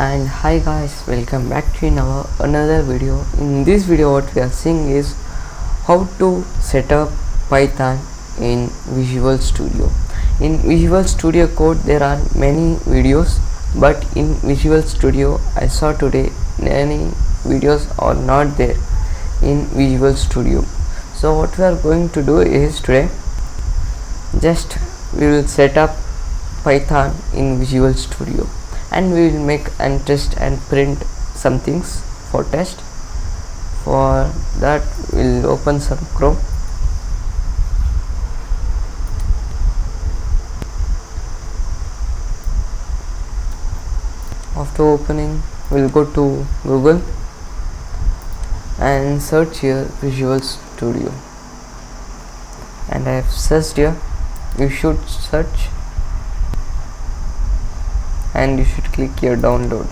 And hi guys, welcome back to another video. In this video what we are seeing is how to set up Python in Visual Studio. In Visual Studio Code there are many videos, but in Visual Studio I saw today many videos are not there in Visual Studio. So what we are going to do is today just we will set up Python in Visual Studio, and we will make and test and print some things for test. For that we'll open some Chrome. After opening, we'll go to Google and search here Visual Studio, and I have searched here. You should search and you should click here download.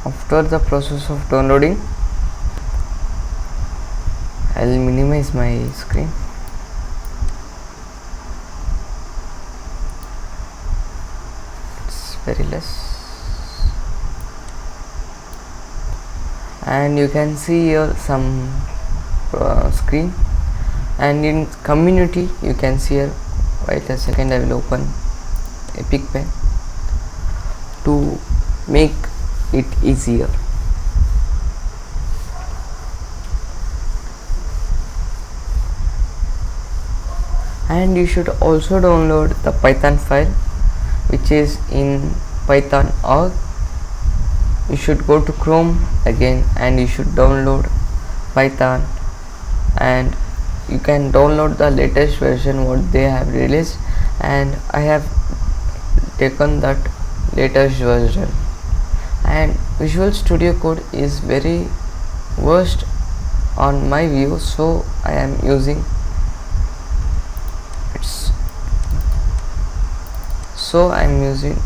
After the process of downloading, I'll minimize my screen. It's very less, and you can see here some screen, and in community you can see here. Wait a second, I will open Epic Pen to make it easier. And you should also download the Python file which is in Python org. You should go to Chrome again and you should download Python, and you can download the latest version what they have released, and I have taken that latest version. And Visual Studio Code is very worst on my view, so I am using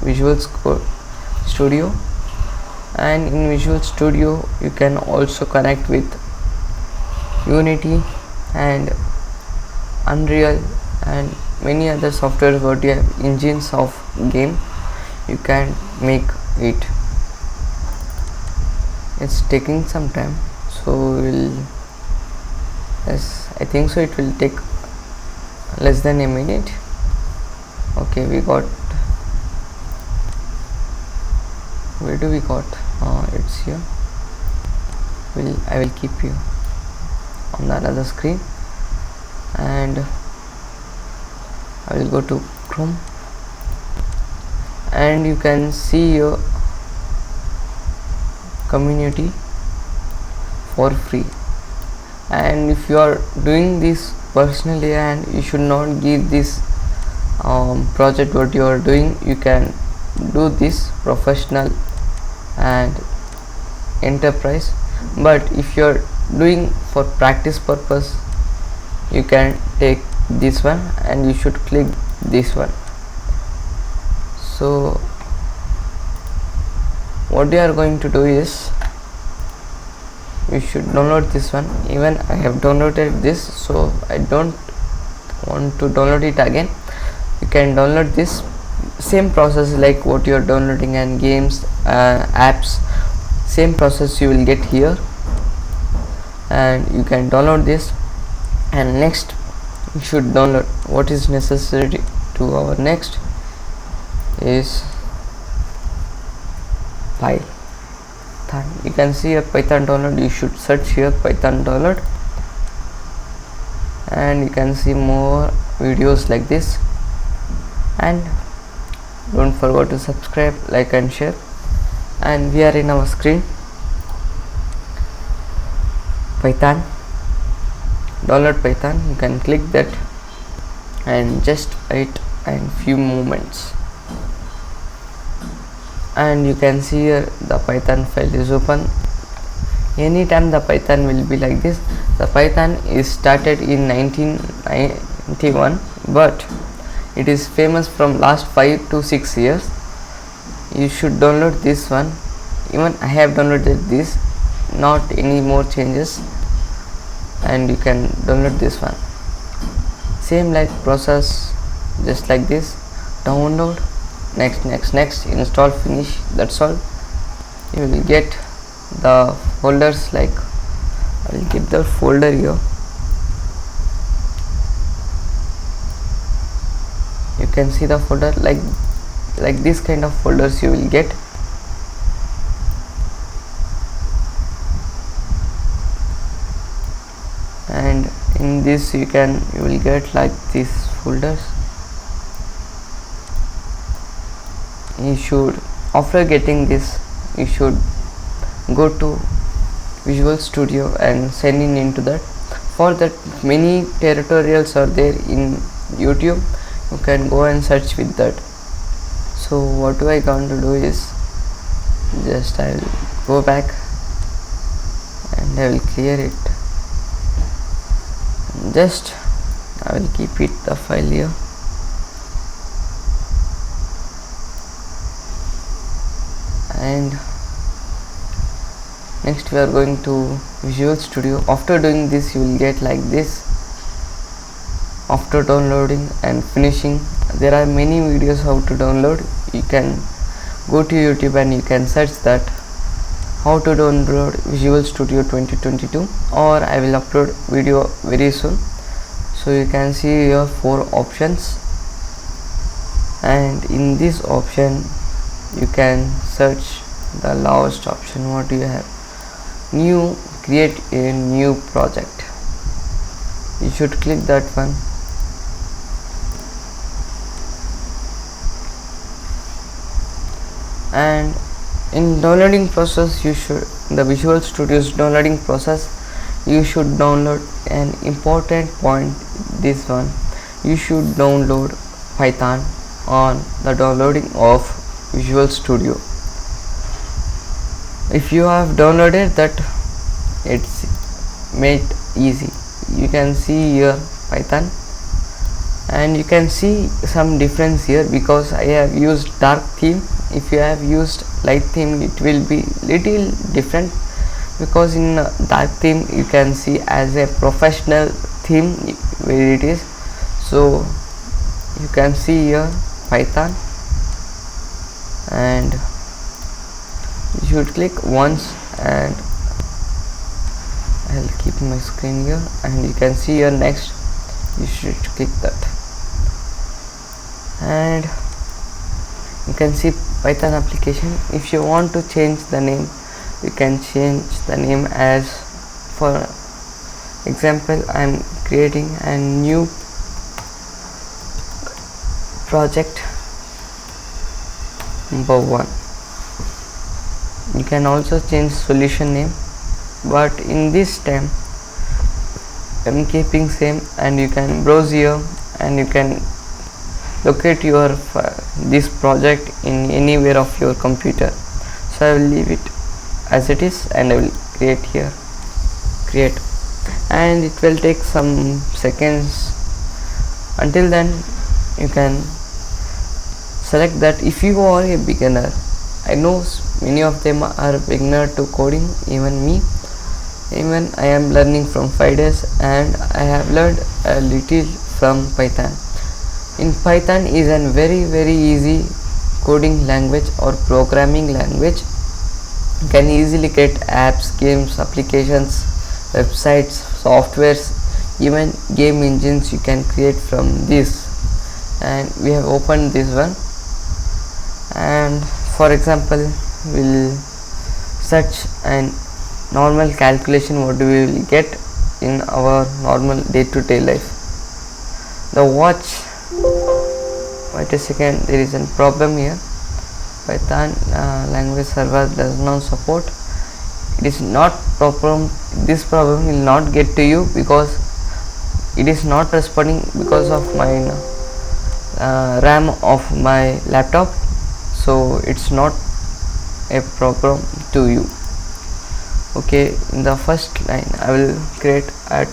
Visual Studio. And in Visual Studio you can also connect with Unity and Unreal and many other software what you have engines of game. You can make it. It's taking some time, so I think so it will take less than a minute. Okay, we got, where do we got? It's here. I will keep you on the another screen, and I will go to Chrome, and you can see your community for free. And if you are doing this personally and you should not give this project what you are doing, you can do this professional and enterprise. But if you are doing for practice purpose, you can take this one and you should click this one. So what we are going to do is you should download this one. Even I have downloaded this, so I don't want to download it again. You can download this same process like what you are downloading and games, apps, same process you will get here, and you can download this. And next you should download what is necessary to our next is Python. You can see a Python download. You should search here Python download, and you can see more videos like this. And don't forget to subscribe, like and share. And we are in our screen. Python, download Python. You can click that and just wait in few moments, and you can see here the Python file is open. Anytime the Python will be like this. The Python is started in 1991, but it is famous from last 5 to 6 years. You should download this one. Even I have downloaded this, not any more changes, and you can download this one. Same like process, just like this. download, next, install, finish. That's all. You will get the folders. Like I will keep the folder here. You can see the folder like this kind of folders you will get. And in this you will get like these folders. You should, after getting this, you should go to Visual Studio and sign in into that. For that, many tutorials are there in YouTube. You can go and search with that. So what I going to do is just I will go back and I will clear it. Just I will keep it the file here. And next we are going to Visual Studio. After doing this, you will get like this. After downloading and finishing, there are many videos how to download. You can go to YouTube and you can search that how to download Visual Studio 2022, or I will upload video very soon. So you can see here 4 options, and in this option you can search the last option. What do you have? New, create a new project. You should click that one. And in downloading process, you should, the Visual Studio's downloading process, you should download an important point, this one. You should download Python on the downloading of Visual Studio. If you have downloaded that, it's made easy. You can see here Python, and you can see some difference here because I have used dark theme. If you have used light theme, it will be little different, because in dark theme you can see as a professional theme where it is. So you can see here Python, and you should click once, and I'll keep my screen here, and you can see here next. You should click that, and you can see Python application. If you want to change the name, you can change the name as, for example, I am creating a new project number 1. You can also change solution name, but in this time I am keeping same, and you can browse here and you can locate your this project in anywhere of your computer. So I will leave it as it is, and I will create here, create, and it will take some seconds. Until then, you can select that. If you are a beginner, I know many of them are beginner to coding, even me. Even I am learning from 5 days, and I have learned a little from Python. In Python is a very easy coding language or programming language. You can easily create apps, games, applications, websites, softwares, even game engines you can create from this. And we have opened this one, and for example, we'll search and normal calculation. What do we will get in our normal day-to-day life? The watch. Wait a second, there is a problem here. Python language server does not support. It is not problem. This problem will not get to you because it is not responding because of my RAM of my laptop. So it's not a problem to you. Okay, in the first line I will create at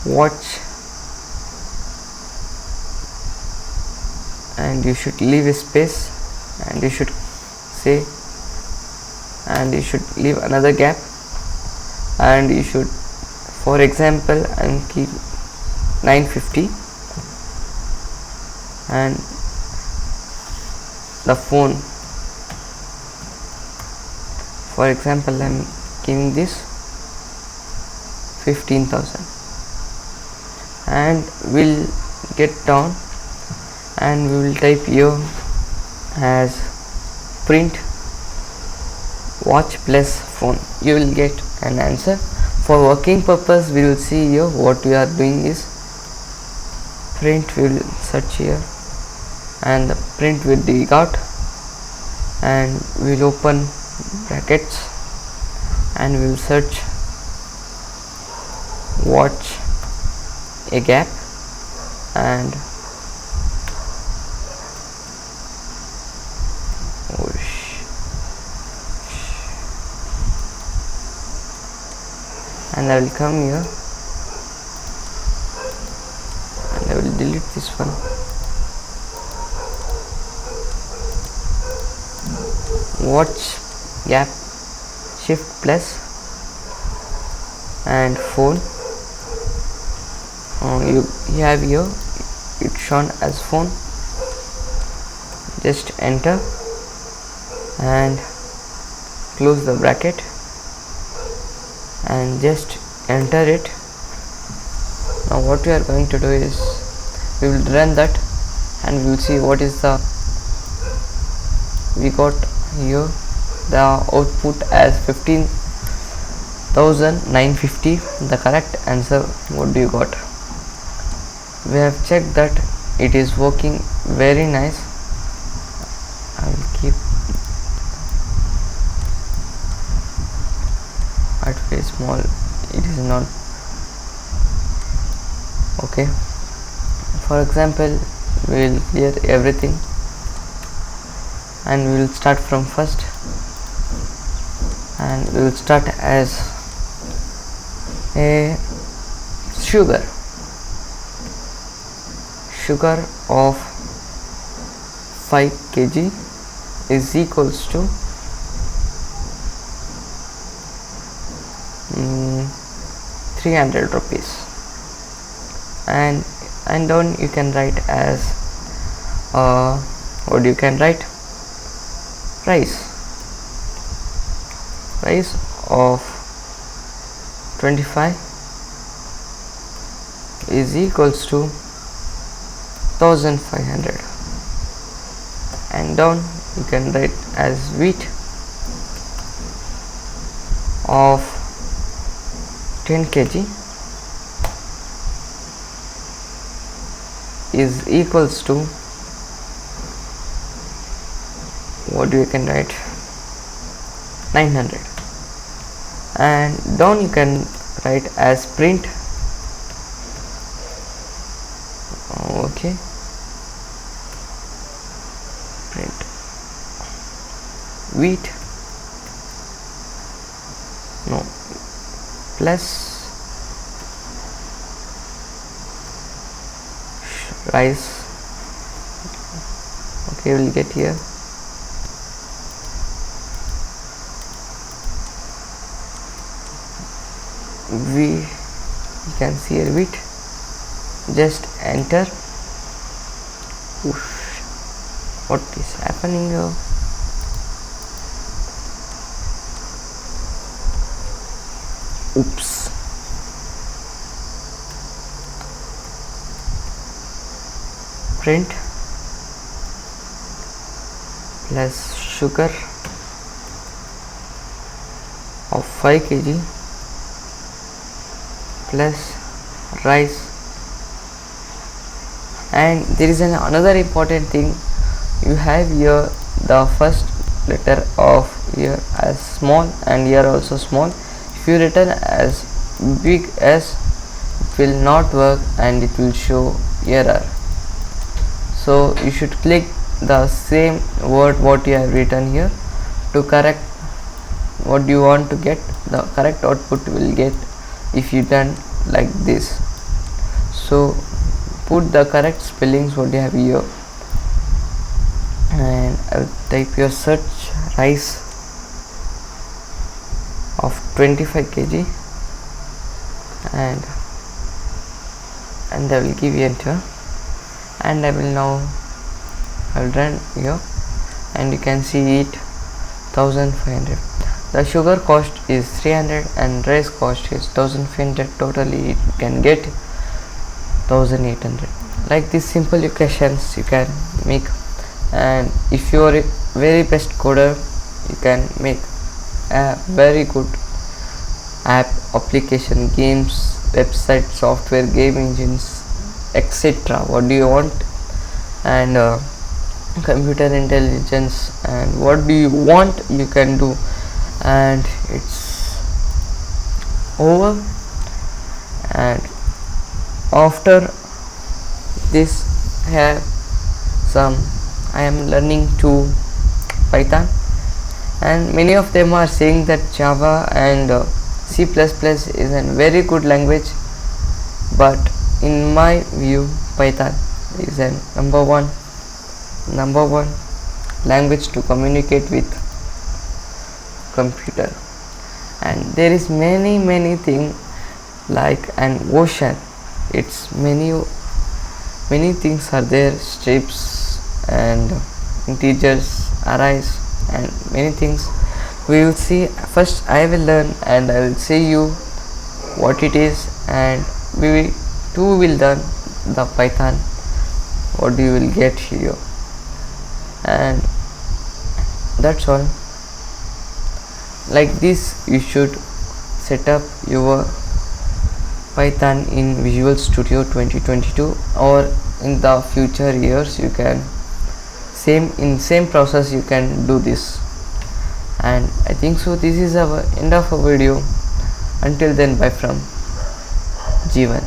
watch, and you should leave a space, and you should say, and you should leave another gap, and you should, for example, and keep 950, and the phone. For example, I'm giving this 15,000, and we'll get down and we will type here as print watch plus phone. You will get an answer. For working purpose, we will see here what we are doing is print. We will search here and the print will dig out, and we will open brackets and we will search watch a gap, and and I will come here and I will delete this one. Watch gap shift plus and phone. You have here it's shown as phone. Just enter and close the bracket and just enter it. Now what we are going to do is we will run that and we will see what is the we got here. The output as 15,950. the correct answer. What do you got? We have checked that it is working very nice. I will keep at very small. It is not okay. For example, we will clear everything and we will start from first, and we will start as a sugar of 5 kg is equals to 300 rupees, and down you can write as what you can write price of 25 is equals to 1500, and down you can write as wheat of 10 kg is equals to what you can write 900, and down you can write as print. Okay, print wheat plus rice. Okay, we'll get here you can see here wheat. Just enter. Oof. What is happening here? Oops. Print plus sugar of 5 kg plus rice. And there is another important thing. You have here the first letter of here as small and here also small. If you written as big S, it will not work and it will show error. So you should click the same word what you have written here to correct what you want to get. The correct output will get if you done like this. So put the correct spellings what you have here, and I will type your search rice of 25 kg and I will give enter, and I will run here and you can see it 1500. The sugar cost is 300 and rice cost is 1500. Totally you can get 1800. Like these simple equations you can make, and if you are a very best coder, you can make a very good app, application, games, website, software, game engines, etc. What do you want? And computer intelligence, and what do you want, you can do. And it's over. And after this, I am learning to Python, and many of them are saying that Java and C++ is a very good language, but in my view Python is a number one language to communicate with computer. And there is many thing like an ocean. It's many things are there, strips and integers, arrays, and many things we will see. First I will learn and I will say you what it is, and we too will learn the Python, what you will get here. And that's all. Like this you should set up your Python in Visual Studio 2022, or in the future years you can same process you can do this. And I think so this is our end of a video. Until then, bye from Jeevan.